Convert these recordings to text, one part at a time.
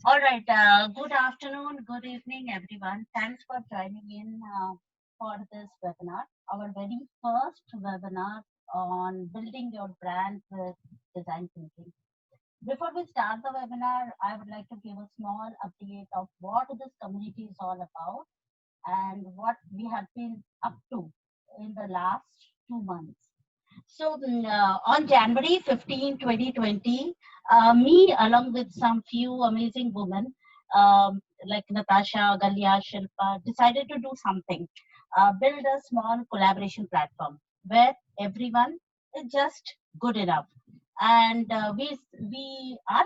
All right. Good afternoon, good evening, everyone. Thanks for joining in for this webinar, our very first webinar on building your brand with design thinking. Before we start the webinar, I would like to give a small update of what this community is all about and what we have been up to in the last 2 months. So on January 15, 2020, me along with some few amazing women like Natasha, Galia, Shilpa decided to do something, build a small collaboration platform where everyone is just good enough. And our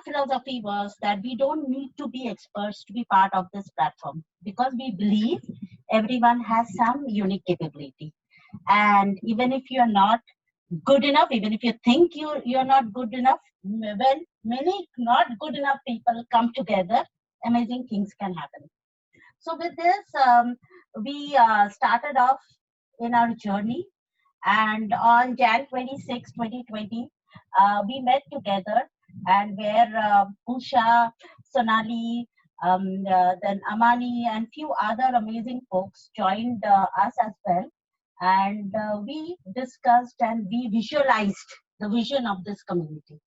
philosophy was that we don't need to be experts to be part of this platform because we believe everyone has some unique capability. And even if you're not good enough, even if you think you're not good enough, when many not good enough people come together, amazing things can happen. So with this, we started off in our journey, and on Jan 26, 2020, we met together, and where Usha, Sonali, then Amani, and few other amazing folks joined us as well, and we discussed and we visualized the vision of this community.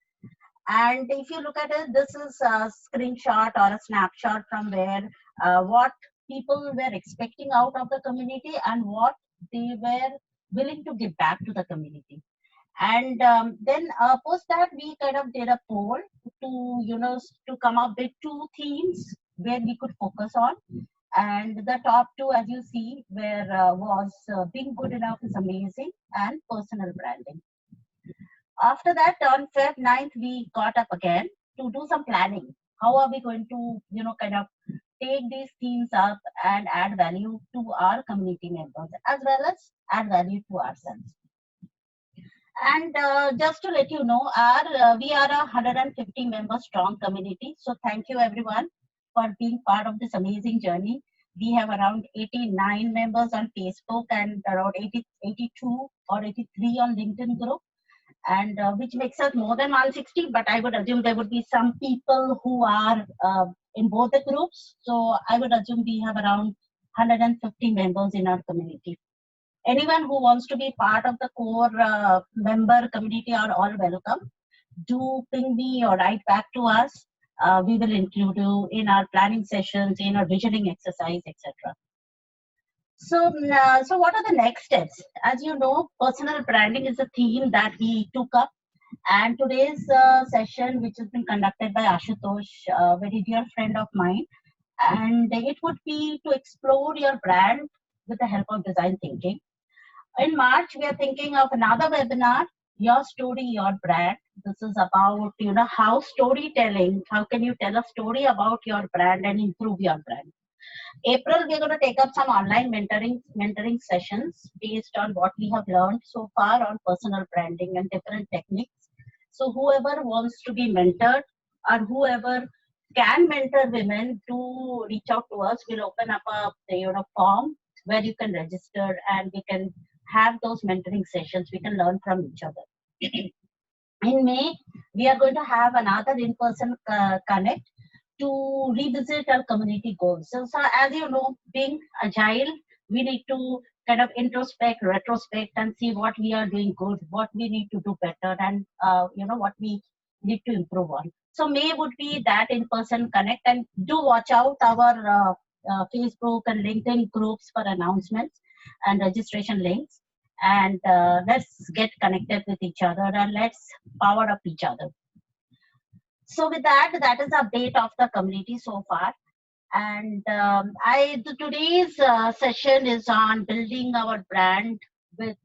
And if you look at it, this is a screenshot or a snapshot from where what people were expecting out of the community and what they were willing to give back to the community. And then post that, we kind of did a poll to, to come up with two themes where we could focus on. And the top two, as you see, where was being good enough is amazing and personal branding. After that, on Feb 9th, we got up again to do some planning. How are we going to, kind of take these themes up and add value to our community members as well as add value to ourselves. And just to let you know, we are a 150 member strong community. So thank you everyone for being part of this amazing journey. We have around 89 members on Facebook and around 82 or 83 on LinkedIn group, and which makes us more than 160. But I would assume there would be some people who are in both the groups. So I would assume we have around 150 members in our community. Anyone who wants to be part of the core member community are all welcome. Do ping me or write back to us. We will include you in our planning sessions, in our visioning exercise, etc. So what are the next steps? As you know, personal branding is a theme that we took up, and today's session, which has been conducted by Ashutosh, a very dear friend of mine, and it would be to explore your brand with the help of design thinking. In March, we are thinking of another webinar, Your Story, Your Brand. This is about, how storytelling, how can you tell a story about your brand and improve your brand. April, we're going to take up some online mentoring sessions based on what we have learned so far on personal branding and different techniques. So whoever wants to be mentored or whoever can mentor women, to reach out to us. We'll open up a form where you can register and we can have those mentoring sessions. We can learn from each other. In May, we are going to have another in-person connect to revisit our community goals. So as you know, being agile, we need to kind of introspect, retrospect, and see what we are doing good, what we need to do better, and what we need to improve on. So May would be that in-person connect, and do watch out our Facebook and LinkedIn groups for announcements and registration links. And let's get connected with each other and let's power up each other. So with that is the update of the community so far. And today's session is on building our brand with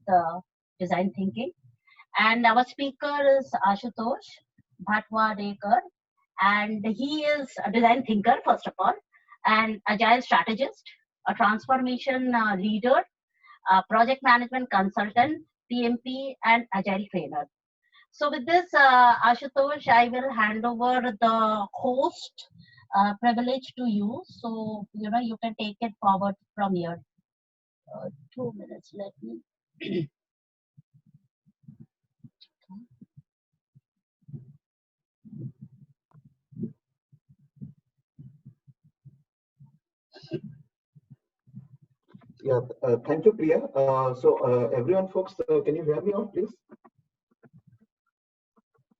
design thinking. And our speaker is Ashutosh Bhatwadekar, and he is a design thinker, first of all, an agile strategist, a transformation leader, a project management consultant, PMP, and agile trainer. So with this, Ashutosh, I will hand over the host privilege to you. So, you can take it forward from here. 2 minutes, let me. Yeah, thank you, Priya. Everyone, folks, can you hear me out, please?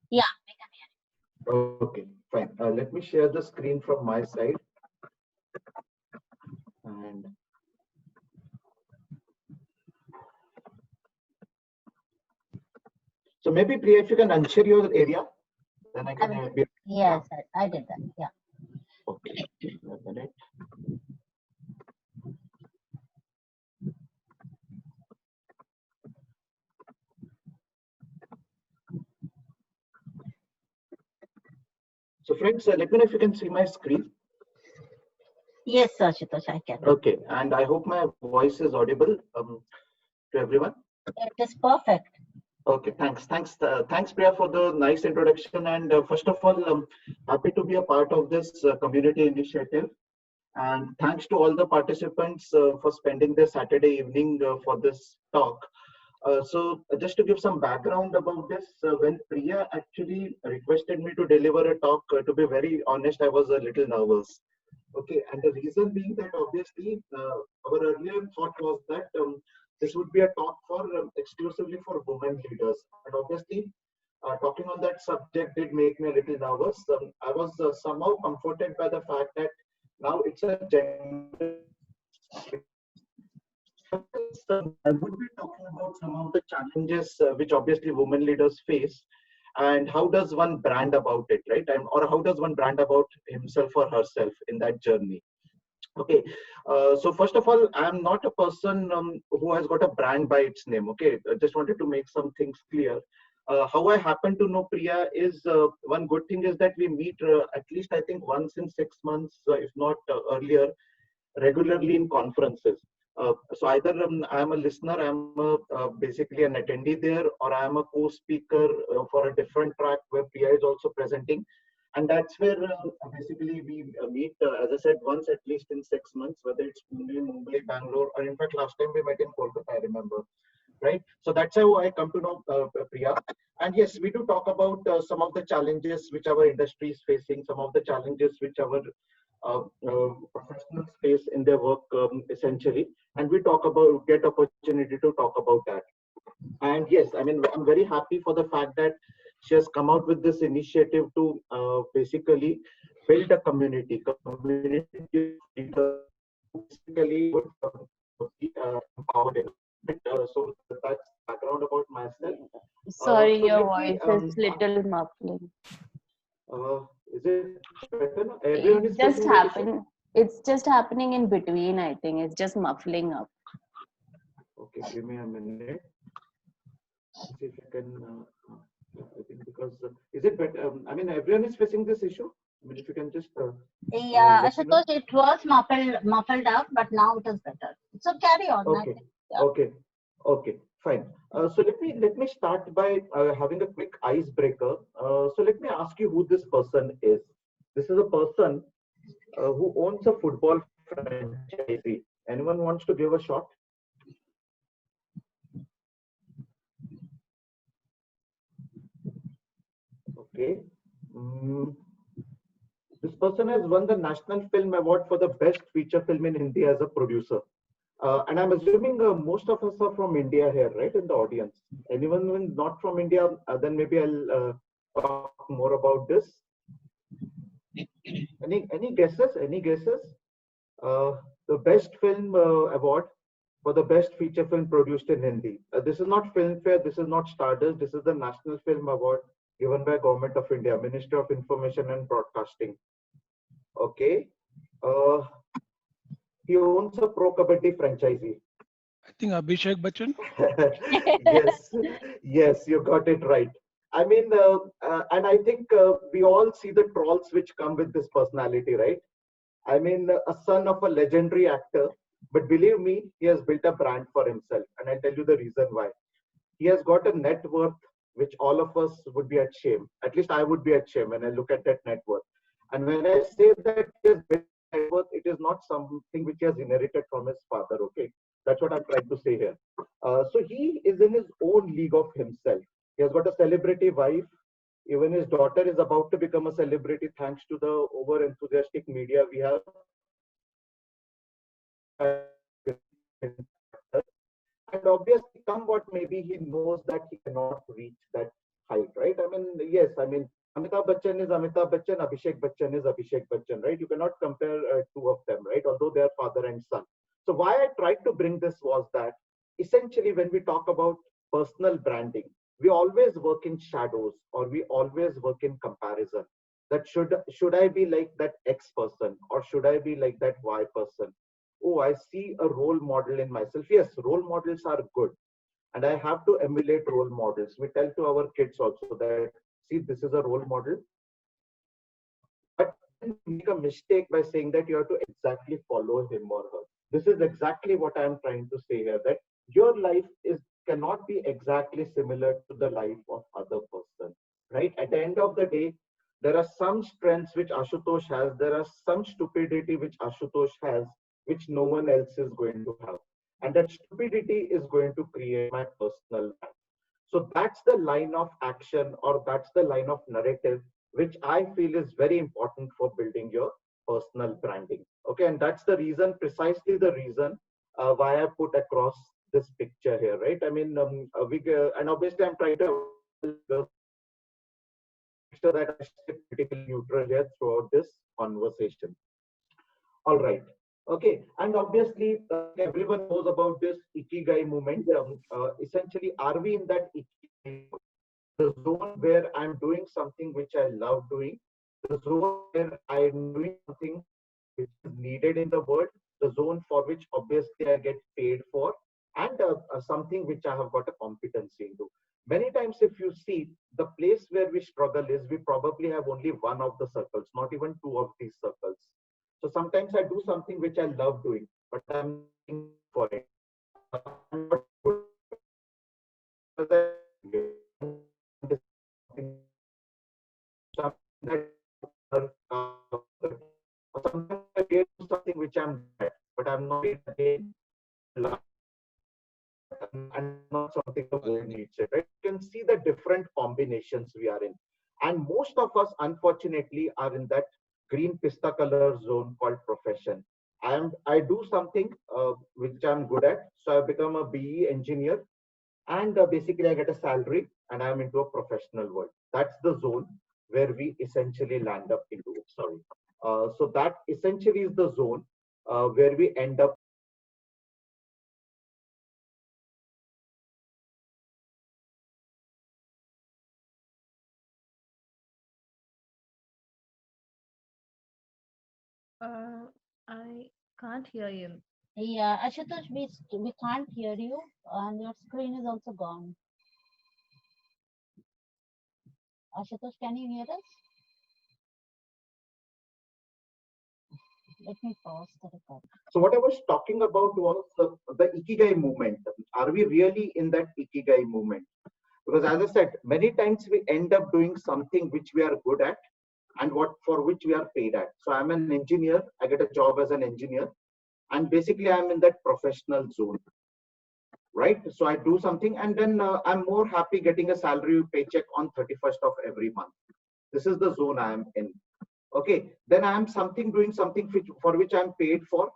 Yeah, we can hear you. Okay, fine. Let me share the screen from my side. And so maybe, Priya, if you can unshare your area, then I can be. Yes, I did that. Yeah. Okay, a minute. So, friends, let me know if you can see my screen. Yes, Ashutosh, I can. Okay, and I hope my voice is audible to everyone. It is perfect. Okay, thanks, Priya, for the nice introduction. And first of all, happy to be a part of this community initiative. And thanks to all the participants for spending their Saturday evening for this talk. Just to give some background about this, when Priya actually requested me to deliver a talk, to be very honest, I was a little nervous. Okay, and the reason being that obviously our earlier thought was that this would be a talk for exclusively for women leaders, and obviously talking on that subject did make me a little nervous. I was somehow comforted by the fact that now it's a gender. I would be talking about some of the challenges which obviously women leaders face, and how does one brand about it, right? Or how does one brand about himself or herself in that journey? Okay, so first of all, I'm not a person who has got a brand by its name. Okay, I just wanted to make some things clear. How I happen to know Priya is one good thing is that we meet at least I think once in 6 months, if not earlier, regularly in conferences. So either I'm a listener, basically an attendee there, or I'm a co-speaker for a different track where Priya is also presenting. And that's where basically we meet, as I said, once at least in 6 months, whether it's Pune, Mumbai, Bangalore, or in fact, last time we met in Kolkata, I remember. Right. So that's how I come to know Priya. And yes, we do talk about some of the challenges which our industry is facing, some of the challenges which our professionals face in their work essentially. And we talk about, get opportunity to talk about that. And yes, I mean, I'm very happy for the fact that she has come out with this initiative to basically build a community basically would be empowered in. So that's background about myself. Sorry, So your let me, voice is little muffling. is it better now? Everyone It is just facing that issue? happened. It's just happening in between, I think. It's just muffling up. Okay, give me a minute. See if I can. I think because is it better? I mean, everyone is facing this issue. I mean, if you can just Yeah, let me know. Ashutosh, it was muffled up, but now it is better. So carry on. I Okay, think. Yeah. okay, okay, fine. So let me start by having a quick icebreaker. So let me ask you who this person is. This is a person who owns a football franchisee. Anyone wants to give a shot? Okay. Mm, this person has won the National Film Award for the best feature film in Hindi as a producer. And I'm assuming most of us are from India here, right, in the audience. Anyone who is not from India, then maybe I'll talk more about this. Any guesses? Any guesses? The best film award for the best feature film produced in Hindi. This is not Filmfare. This is not Stardust. This is the National Film Award given by Government of India, Ministry of Information and Broadcasting. Okay. Uh, he owns a Pro Kabaddi franchisee. I think Abhishek Bachchan. Yes, yes, you got it right. I mean, and I think we all see the trolls which come with this personality, right? I mean, a son of a legendary actor, but believe me, he has built a brand for himself. And I'll tell you the reason why. He has got a net worth which all of us would be at shame. At least I would be at shame when I look at that net worth. And when I say that he has built net worth, it is not something which he has inherited from his father. Okay, that's what I'm trying to say here. So he is in his own league of himself. He has got a celebrity wife. Even his daughter is about to become a celebrity thanks to the over enthusiastic media we have. and obviously, come what maybe, he knows that he cannot reach that height, right? I mean, yes, I mean, Amitabh Bachchan is Amitabh Bachchan, Abhishek Bachchan is Abhishek Bachchan, right? You cannot compare two of them, right? Although they are father and son. So why I tried to bring this was that essentially when we talk about personal branding, we always work in shadows, or we always work in comparison. That should I be like that X person, or should I be like that Y person? Oh, I see a role model in myself. Yes, role models are good, and I have to emulate role models. We tell to our kids also that, see, this is a role model, but then we make a mistake by saying that you have to exactly follow him or her. This is exactly what I'm trying to say here, that your life is cannot be exactly similar to the life of other person, right? At the end of the day, there are some strengths which Ashutosh has, there are some stupidity which Ashutosh has, which no one else is going to have. And that stupidity is going to create my personal brand. So that's the line of action, or that's the line of narrative which I feel is very important for building your personal branding. Okay, and that's the reason, precisely the reason why I put across this picture here, right? I mean, and obviously I'm trying to make sure that I stay politically neutral here throughout this conversation. All right. Okay. And obviously, everyone knows about this Ikigai movement. Essentially, are we in that Ikigai, the zone where I'm doing something which I love doing, the zone where I'm doing something which is needed in the world, the zone for which obviously I get paid for, and something which I have got a competency into. Many times, if you see, the place where we struggle is we probably have only one of the circles, not even two of these circles. So sometimes I do something which I love doing, but I'm looking for it. I'm not good at it. Something that sometimes I get something which I'm good at, but I'm not again and not something the world needs it, right? You can see the different combinations we are in. And most of us, unfortunately, are in that green pista color zone called profession. I do something which I'm good at. So I become a BE engineer, and basically I get a salary, and I'm into a professional world. That's the zone where we essentially land up into. Sorry. So that essentially is the zone where we end up. Uh, I can't hear you. Yeah, Ashutosh, we can't hear you, and your screen is also gone. Ashutosh, can you hear us? Let me pause the recording. So what I was talking about was the Ikigai movement. Are we really in that Ikigai movement? Because as I said, many times we end up doing something which we are good at, and what for which we are paid at. So I'm an engineer. I get a job as an engineer, and basically I'm in that professional zone, right? So I do something, and then I'm more happy getting a salary paycheck on 31st of every month. This is the zone I am in. Okay, then I am something doing something for which I'm paid for,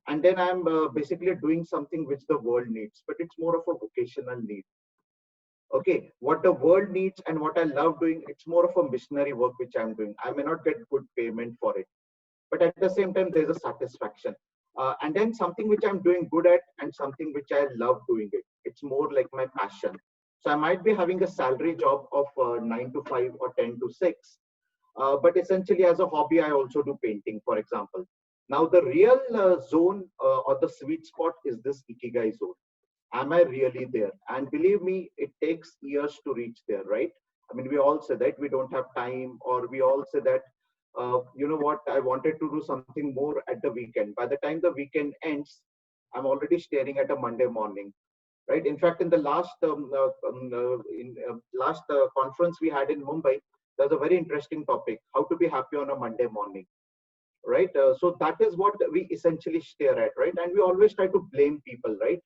and then I'm basically doing something which the world needs, but it's more of a vocational need. Okay, what the world needs and what I love doing, it's more of a missionary work which I'm doing. I may not get good payment for it, but at the same time there's a satisfaction. And then something which I'm doing good at, and something which I love doing it, it's more like my passion. So I might be having a salary job of 9 to 5 or 10 to 6, but essentially as a hobby I also do painting, for example. Now the real zone or the sweet spot is this Ikigai zone. Am I really there? And believe me, it takes years to reach there, right? I mean, we all say that we don't have time, or we all say that, you know what, I wanted to do something more at the weekend. By the time the weekend ends, I'm already staring at a Monday morning, right? In fact, in the last conference we had in Mumbai, there's a very interesting topic: how to be happy on a Monday morning, right? So that is what we essentially stare at, right? And we always try to blame people, right?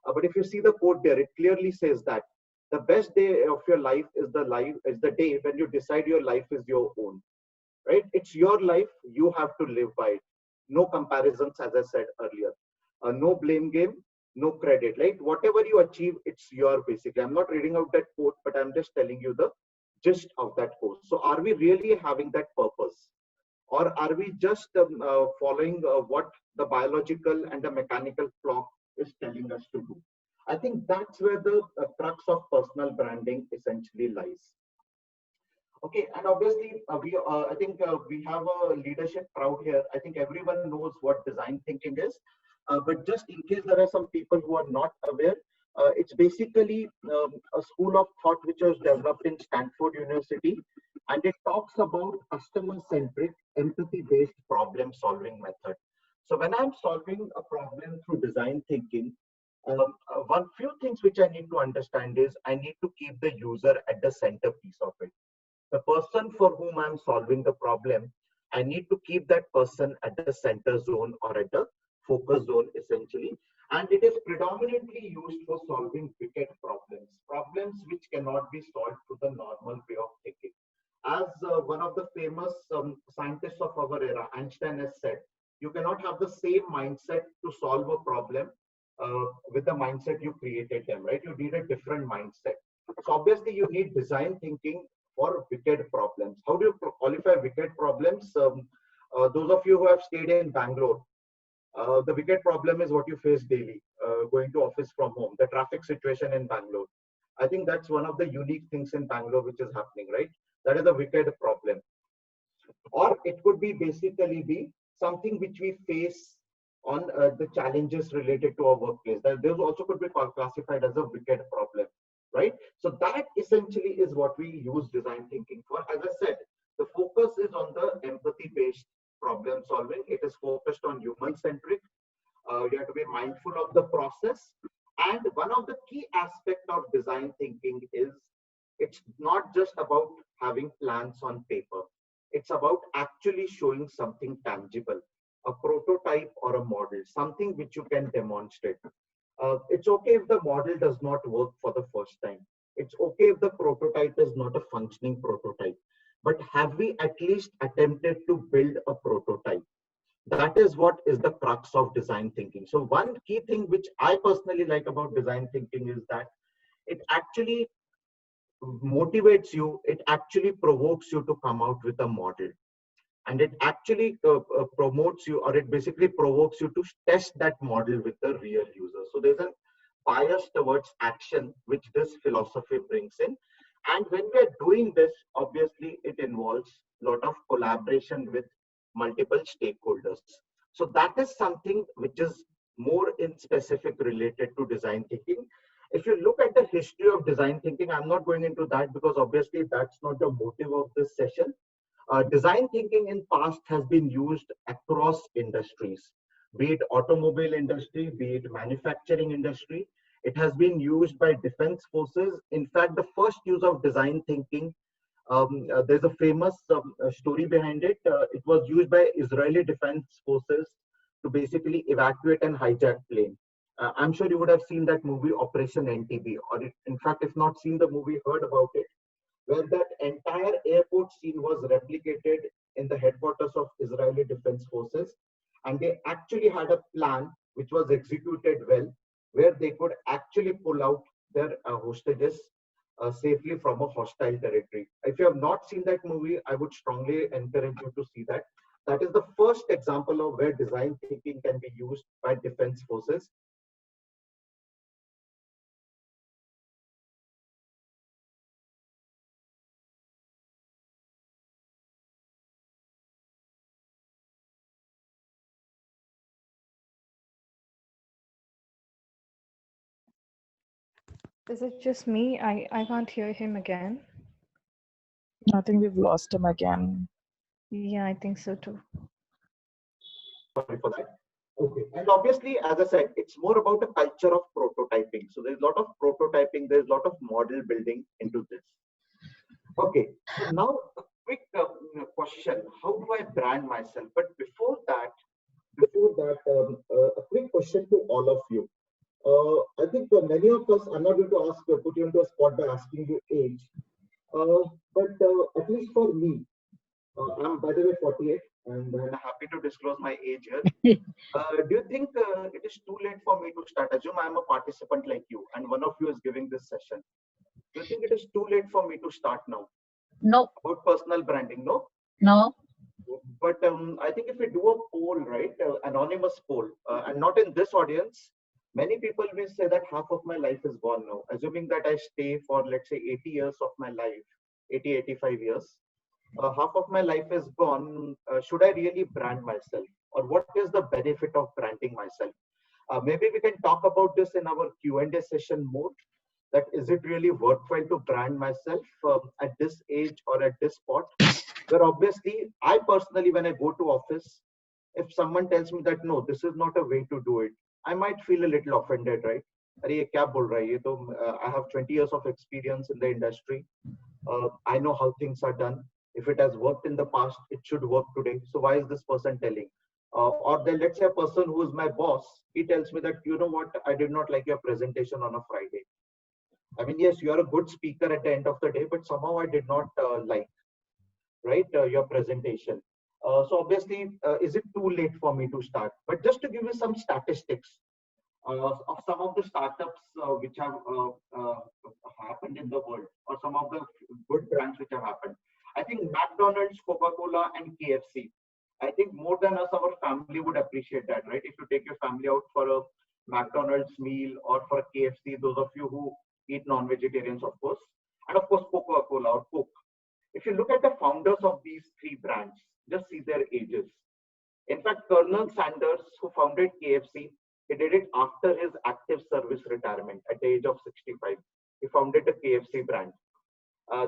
But if you see the quote there, it clearly says that the best day of your life is the day when you decide your life is your own, right? It's your life, you have to live by it. No comparisons, as I said earlier. No blame game. no credit, right? Whatever you achieve, it's your basically. I'm not reading out that quote, but I'm just telling you the gist of that quote. So are we really having that purpose? Or are we just following what the biological and the mechanical clock is telling us to do? I think that's where the crux of personal branding essentially lies. Okay, and obviously I think we have a leadership crowd here. I think everyone knows what design thinking is, but just in case there are some people who are not aware, it's basically a school of thought which was developed in Stanford University, and it talks about customer-centric, empathy-based problem-solving method. So when I'm solving a problem through design thinking, one few things which I need to understand is I need to keep the user at the centerpiece of it. The person for whom I'm solving the problem, I need to keep that person at the center zone or at the focus zone essentially. And it is predominantly used for solving wicked problems, problems which cannot be solved through the normal way of thinking. As one of the famous scientists of our era, Einstein, has said, you cannot have the same mindset to solve a problem with the mindset you created them, right? You need a different mindset. So obviously you need design thinking for wicked problems. How do you qualify wicked problems? Those of you who have stayed in Bangalore, the wicked problem is what you face daily, going to office from home, the traffic situation in Bangalore. I think that's one of the unique things in Bangalore which is happening, right? That is a wicked problem. Or it could be basically be something which we face on the challenges related to our workplace. Those also could be classified as a wicked problem, right? So that essentially is what we use design thinking for. As I said, the focus is on the empathy-based problem solving. It is focused on human-centric. You have to be mindful of the process. And one of the key aspects of design thinking is it's not just about having plans on paper. It's about actually showing something tangible, a prototype or a model, something which you can demonstrate. It's okay if the model does not work for the first time. It's okay if the prototype is not a functioning prototype. But have we at least attempted to build a prototype? That is what is the crux of design thinking. So one key thing which I personally like about design thinking is that it actually motivates you, it actually provokes you to come out with a model. And it actually promotes you, or it basically provokes you to test that model with the real user. So there's a bias towards action, which this philosophy brings in. And when we're doing this, obviously, it involves a lot of collaboration with multiple stakeholders. So that is something which is more in specific related to design thinking. If you look at the history of design thinking, I'm not going into that because obviously that's not the motive of this session. Design thinking in past has been used across industries, be it automobile industry, be it manufacturing industry. It has been used by defense forces. In fact, the first use of design thinking, there's a famous story behind it. It was used by Israeli defense forces to basically evacuate an hijacked plane. I'm sure you would have seen that movie Operation NTB, or in fact, if not seen the movie, heard about it, where that entire airport scene was replicated in the headquarters of Israeli Defense Forces. And they actually had a plan which was executed well, where they could actually pull out their hostages safely from a hostile territory. If you have not seen that movie, I would strongly encourage you to see that. That is the first example of where design thinking can be used by defense forces. Is it just me? I can't hear him again. I think we've lost him again. Yeah, I think so too. Sorry for that. Okay. And obviously, as I said, it's more about a culture of prototyping. So there's a lot of prototyping, there's a lot of model building into this. Okay. So now a quick question: how do I brand myself? But before that, a quick question to all of you. I think many of us, I'm not going to ask, put you into a spot by asking you age, but at least for me, I'm by the way 48. and happy to disclose my age here. Do you think it is too late for me to start? Assume I'm a participant like you, and one of you is giving this session. Do you think it is too late for me to start now No, about personal branding? No. no. But I think if we do a poll, right, anonymous poll, and not in this audience, many people will say that half of my life is gone now. Assuming that I stay for, let's say, 80 years of my life, 80, 85 years, half of my life is gone. Should I really brand myself? Or what is the benefit of branding myself? Maybe we can talk about this in our Q&A session more. That is it really worthwhile to brand myself at this age or at this spot? Where obviously, I personally, when I go to office, if someone tells me that no, this is not a way to do it, I might feel a little offended, right? अरे ये क्या बोल रहा है ये तो I have 20 years of experience in the industry. I know how things are done. If it has worked in the past, it should work today. So why is this person telling? Or then let's say a person who is my boss, he tells me that, you know what, I did not like your presentation on a Friday. I mean, yes, you are a good speaker at the end of the day, but somehow I did not like, right, your presentation. So obviously, is it too late for me to start? But just to give you some statistics of some of the startups which have happened in the world, or some of the good brands which have happened. I think McDonald's, Coca-Cola, and KFC. I think more than us, our family would appreciate that, right? If you take your family out for a McDonald's meal or for a KFC, those of you who eat non-vegetarians, of course, and of course Coca-Cola or Coke. If you look at the founders of these three brands, just see their ages. In fact, Colonel Sanders, who founded KFC, he did it after his active service retirement at the age of 65. He founded the KFC brand.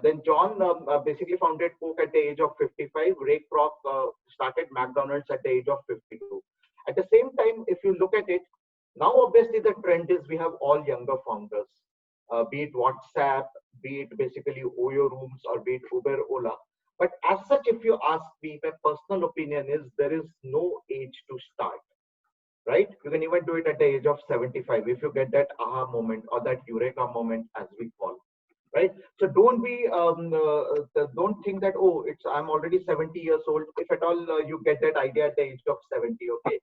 Then John basically founded Coke at the age of 55. Ray Kroc started McDonald's at the age of 52. At the same time, if you look at it, now obviously the trend is we have all younger founders, be it WhatsApp, be it basically Oyo Rooms, or be it Uber, Ola. But as such, if you ask me, my personal opinion is there is no age to start, right? You can even do it at the age of 75 if you get that aha moment or that eureka moment, as we call, right? So don't think that, oh, I'm already 70 years old. If at all you get that idea at the age of 70, okay,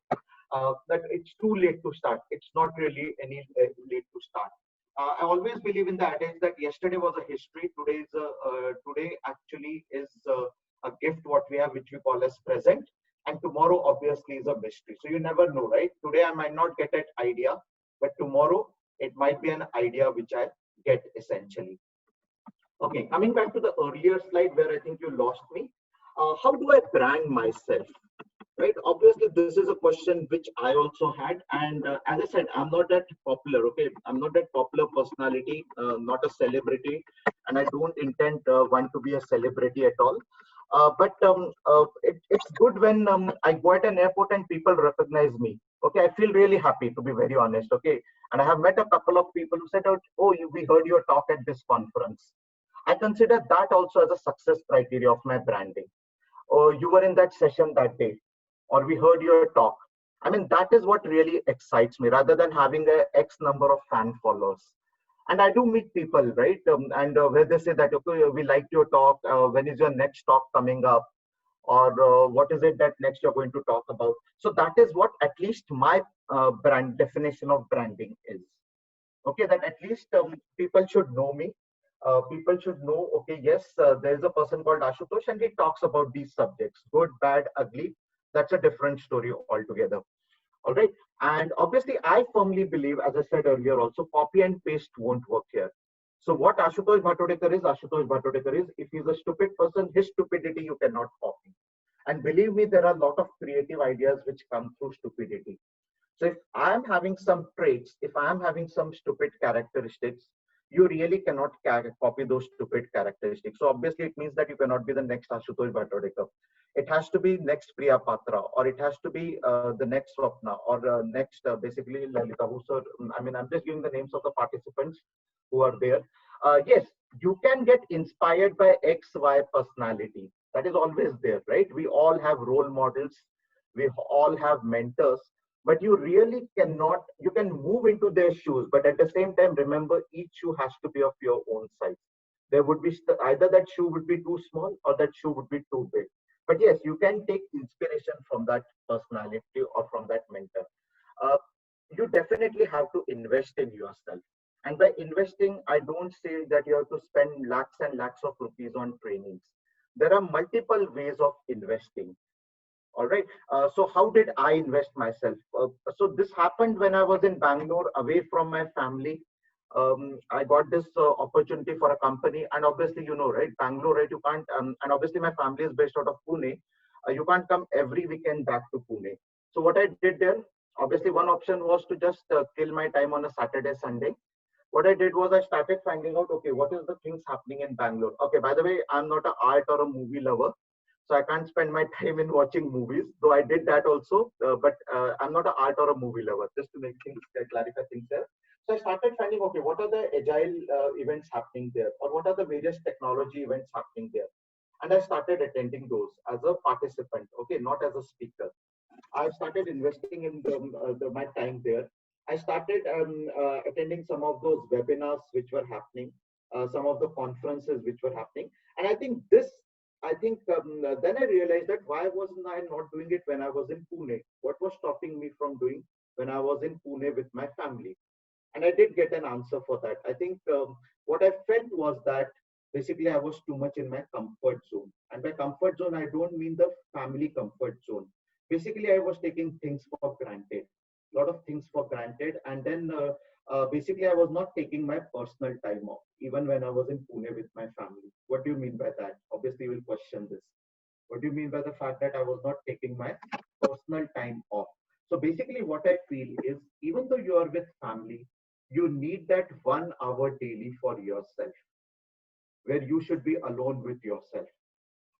that it's too late to start. It's not really any late to start. I always believe in the adage that yesterday was a history. Today actually is a gift what we have, which we call as present, and tomorrow obviously is a mystery. So you never know, right? Today I might not get that idea, but tomorrow it might be an idea which I get essentially. Okay, coming back to the earlier slide where I think you lost me. How do I brand myself? Right, obviously this is a question which I also had, and as I said, I'm not that popular. Okay, I'm not that popular personality, not a celebrity, and I don't intend want to be a celebrity at all. But it's good when I go at an airport and people recognize me. Okay, I feel really happy, to be very honest. Okay, and I have met a couple of people who said, "Oh, we heard your talk at this conference." I consider that also as a success criteria of my branding. Or you were in that session that day, or we heard your talk. I mean, that is what really excites me, rather than having a X number of fan followers. And I do meet people, right? And where they say that, okay, we liked your talk. When is your next talk coming up? Or what is it that next you're going to talk about? So that is what at least my brand definition of branding is. Okay, that at least people should know me. People should know, okay, yes, there's a person called Ashutosh and he talks about these subjects, good, bad, ugly. That's a different story altogether. All right. And obviously, I firmly believe, as I said earlier, also copy and paste won't work here. So what Ashutosh Bhattodekar is, if he's a stupid person, his stupidity you cannot copy. And believe me, there are a lot of creative ideas which come through stupidity. So if I'm having some traits, if I'm having some stupid characteristics, you really cannot copy those stupid characteristics. So obviously it means that you cannot be the next Ashutosh Bhattodekar. It has to be next Priya Patra, or it has to be the next Swapna, or next basically Lalita, who, sir, I mean, I'm just giving the names of the participants who are there. Yes, you can get inspired by XY personality. That is always there, right? We all have role models. We all have mentors. But you really cannot, you can move into their shoes, but at the same time, remember, each shoe has to be of your own size. There would be either that shoe would be too small or that shoe would be too big. But yes, you can take inspiration from that personality or from that mentor. Uh, you definitely have to invest in yourself. And by investing, I don't say that you have to spend lakhs and lakhs of rupees on trainings. There are multiple ways of investing. All right. So how did I invest myself? So this happened when I was in Bangalore, away from my family. I got this opportunity for a company, and obviously, you know, right, Bangalore, right? You can't, and obviously, my family is based out of Pune. You can't come every weekend back to Pune. So what I did there, obviously, one option was to just kill my time on a Saturday, Sunday. What I did was I started finding out, okay, what is the things happening in Bangalore? Okay, by the way, I'm not an art or a movie lover, so I can't spend my time in watching movies, though I did that also, but I'm not an art or a movie lover, just to make things clarify things there. So I started finding, okay, what are the agile events happening there, or what are the various technology events happening there? And I started attending those as a participant, okay, not as a speaker. I started investing in my time there. I started attending some of those webinars which were happening, some of the conferences which were happening. And I think then I realized that why wasn't I not doing it when I was in Pune? What was stopping me from doing when I was in Pune with my family? And I did get an answer for that. I think what I felt was that basically I was too much in my comfort zone. And by comfort zone, I don't mean the family comfort zone. Basically, I was taking things for granted, a lot of things for granted. And then basically, I was not taking my personal time off, even when I was in Pune with my family. What do you mean by that? Obviously, you will question this. What do you mean by the fact that I was not taking my personal time off? So basically, what I feel is even though you are with family, you need that 1 hour daily for yourself, where you should be alone with yourself.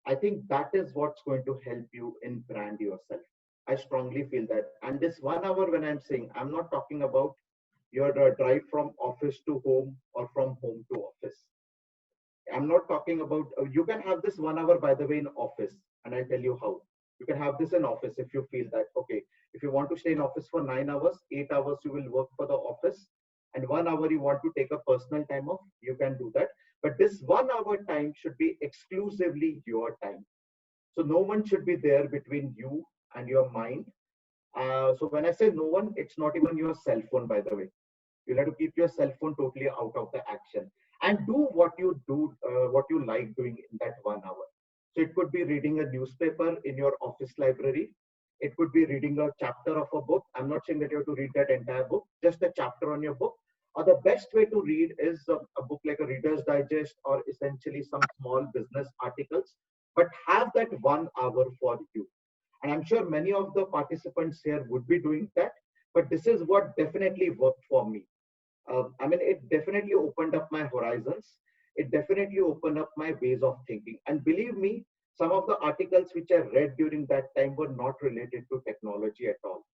I think that is what's going to help you in brand yourself. I strongly feel that. And this 1 hour, when I'm saying, I'm not talking about your drive from office to home or from home to office. I'm not talking about, you can have this 1 hour, by the way, in office. And I'll tell you how. You can have this in office if you feel that, okay, if you want to stay in office for 9 hours, 8 hours you will work for the office, and 1 hour you want to take a personal time off, you can do that. But this 1 hour time should be exclusively your time. So no one should be there between you and your mind. So when I say no one, it's not even your cell phone, by the way. You'll have to keep your cell phone totally out of the action and do, what you like doing in that 1 hour. So it could be reading a newspaper in your office library. It could be reading a chapter of a book. I'm not saying that you have to read that entire book, just a chapter on your book. Or the best way to read is a book like a Reader's Digest or essentially some small business articles, but have that 1 hour for you. And I'm sure many of the participants here would be doing that, but this is what definitely worked for me. I mean, it definitely opened up my horizons. It definitely opened up my ways of thinking. And believe me, some of the articles which I read during that time were not related to technology at all.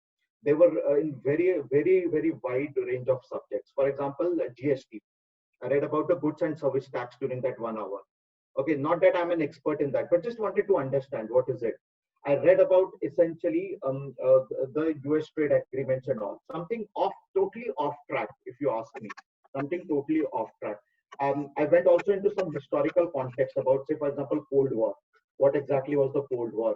They were in very wide range of subjects. For example, GST. I read about the goods and service tax during that 1 hour. Okay, not that I'm an expert in that, but just wanted to understand what is it. I read about essentially the US trade agreements and all. Something totally off track, if you ask me. Something totally off track. I went also into some historical context about, say, for example, Cold War. What exactly was the Cold War?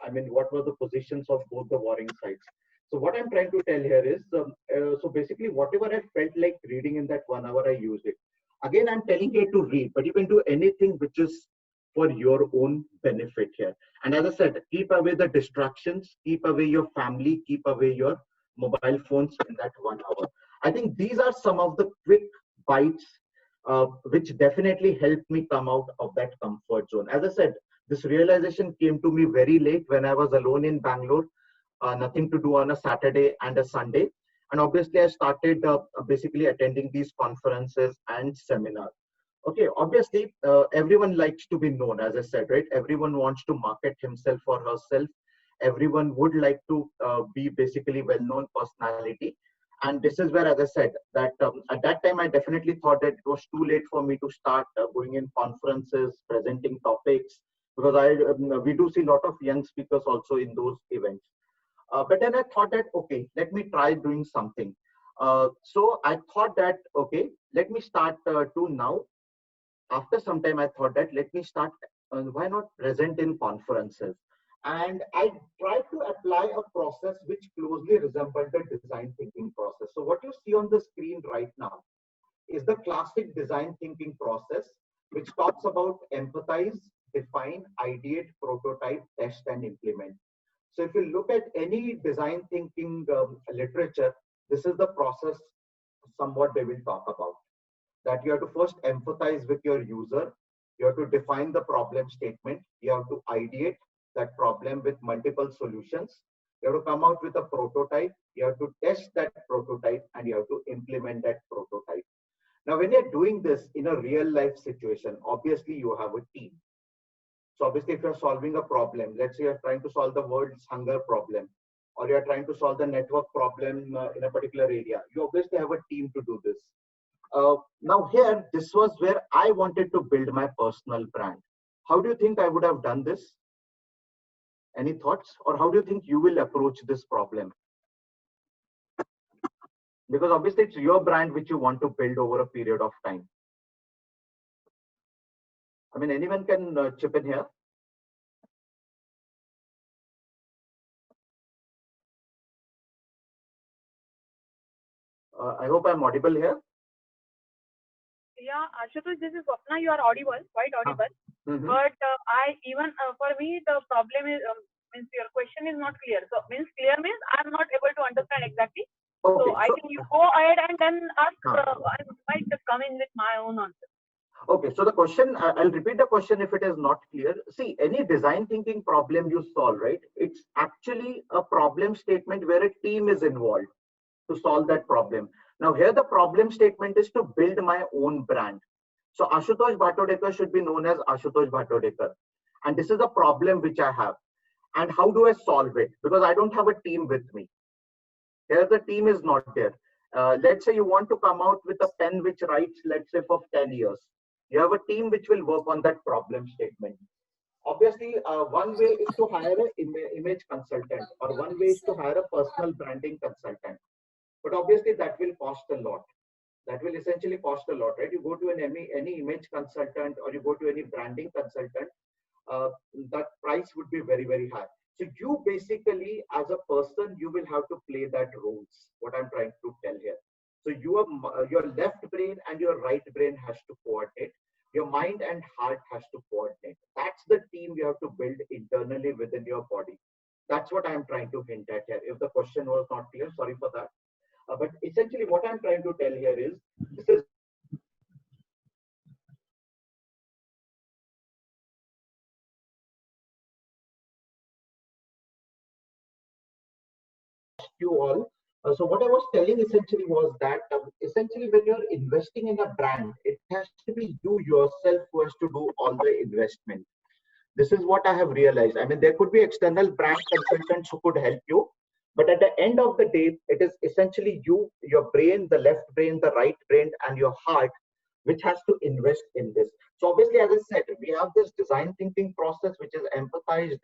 I mean, what were the positions of both the warring sides? So what I'm trying to tell here is, so basically, whatever I felt like reading in that 1 hour, I used it. Again, I'm telling you to read, but you can do anything which is for your own benefit here. And as I said, keep away the distractions, keep away your family, keep away your mobile phones in that 1 hour. I think these are some of the quick bites which definitely helped me come out of that comfort zone. As I said, this realization came to me very late when I was alone in Bangalore, nothing to do on a Saturday and a Sunday. And obviously, I started basically attending these conferences and seminars. Okay, obviously, everyone likes to be known, as I said, right? Everyone wants to market himself or herself. Everyone would like to be basically well-known personality. And this is where, as I said, that at that time, I definitely thought that it was too late for me to start going in conferences, presenting topics, because we do see a lot of young speakers also in those events. But then I thought that, okay, let me try doing something. So I thought that, okay, let me start to now. After some time, I thought that let me start, why not present in conferences? And I tried to apply a process which closely resembled the design thinking process. So what you see on the screen right now is the classic design thinking process, which talks about empathize, define, ideate, prototype, test, and implement. So if you look at any design thinking literature, this is the process somewhat they will talk about. That you have to first empathize with your user, you have to define the problem statement, you have to ideate that problem with multiple solutions, you have to come out with a prototype, you have to test that prototype, and you have to implement that prototype. Now, when you're doing this in a real life situation, obviously you have a team. So obviously, if you're solving a problem, let's say you're trying to solve the world's hunger problem, or you're trying to solve the network problem in a particular area, you obviously have a team to do this. Now here, this was where I wanted to build my personal brand. How do you think I would have done this? Any thoughts? Or how do you think you will approach this problem? Because obviously it's your brand which you want to build over a period of time. I mean, anyone can chip in here. I hope I'm audible here. Yeah, Ashutosh, this is Swapna. You are audible, quite audible. But for me, the problem is, means your question is not clear. So, clear means I'm not able to understand exactly. Okay, so I think you go ahead and then ask, I might come in with my own answer. Okay, so the question, I'll repeat the question if it is not clear. See, any design thinking problem you solve, right? It's actually a problem statement where a team is involved to solve that problem. Now here the problem statement is to build my own brand. So Ashutosh Bhatodekar should be known as Ashutosh Bhatodekar. And this is a problem which I have. And how do I solve it? Because I don't have a team with me. Here the team is not there. Let's say you want to come out with a pen which writes, let's say for 10 years. You have a team which will work on that problem statement. Obviously, one way is to hire an image consultant, or one way is to hire a personal branding consultant. But obviously that will cost a lot. That will essentially cost a lot, right? You go to any image consultant or you go to any branding consultant, that price would be very, very high. So you basically, as a person, you will have to play that roles, what I'm trying to tell here. So your left brain and your right brain has to coordinate. Your mind and heart has to coordinate. That's the team you have to build internally within your body. That's what I'm trying to hint at here. If the question was not clear, sorry for that. But essentially what I'm trying to tell here is, this is you all. So what I was telling essentially was that essentially when you're investing in a brand, it has to be you yourself who has to do all the investment. This is what I have realized. I mean, there could be external brand consultants who could help you, but at the end of the day, it is essentially you, your brain, the left brain, the right brain, and your heart, which has to invest in this. So obviously, as I said, we have this design thinking process, which is empathize,